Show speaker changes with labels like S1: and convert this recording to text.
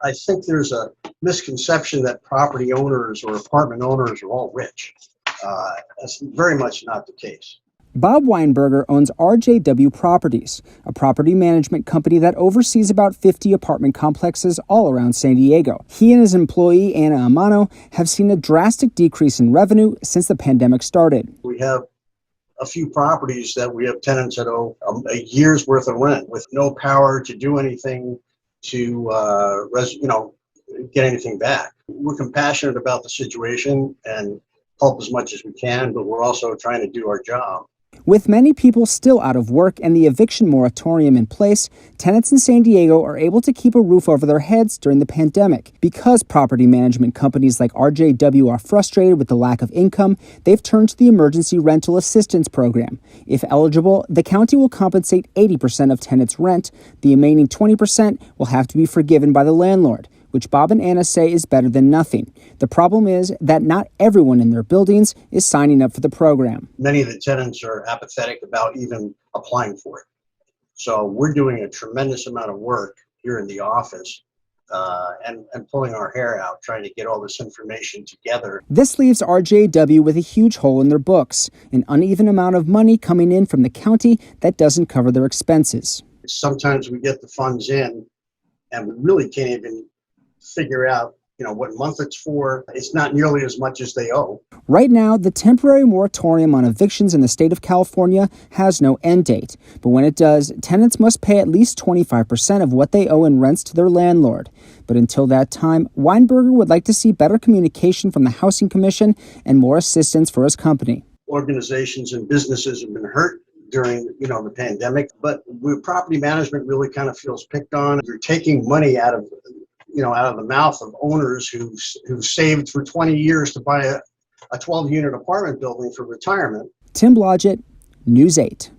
S1: I think there's a misconception that property owners or apartment owners are all rich. That's very much not the case.
S2: Bob Weinberger owns RJW Properties, a property management company that oversees about 50 apartment complexes all around San Diego. He and his employee, Anna Amano, have seen a drastic decrease in revenue since the pandemic started.
S1: We have a few properties that we have tenants that owe a year's worth of rent with no power to do anything to get anything back. We're compassionate about the situation and help as much as we can, but we're also trying to do our job.
S2: With many people still out of work and the eviction moratorium in place, tenants in San Diego are able to keep a roof over their heads during the pandemic. Because property management companies like RJW are frustrated with the lack of income, they've turned to the Emergency Rental Assistance Program. If eligible, the county will compensate 80% of tenants' rent. The remaining 20% will have to be forgiven by the landlord, which Bob and Anna say is better than nothing. The problem is that not everyone in their buildings is signing up for the program.
S1: Many of the tenants are apathetic about even applying for it. So we're doing a tremendous amount of work here in the office and pulling our hair out, trying to get all this information together.
S2: This leaves RJW with a huge hole in their books, an uneven amount of money coming in from the county that doesn't cover their expenses.
S1: Sometimes we get the funds in and we really can't even figure out what month it's for. It's not nearly as much as they owe.
S2: Right now, the temporary moratorium on evictions in the state of California has no end date. But when it does, tenants must pay at least 25% of what they owe in rents to their landlord. But until that time, Weinberger would like to see better communication from the Housing Commission and more assistance for his company.
S1: Organizations and businesses have been hurt during the pandemic, but property management really kind of feels picked on. You're taking money out of the mouth of owners who saved for 20 years to buy a 12-unit apartment building for retirement.
S2: Tim Blodgett, News 8.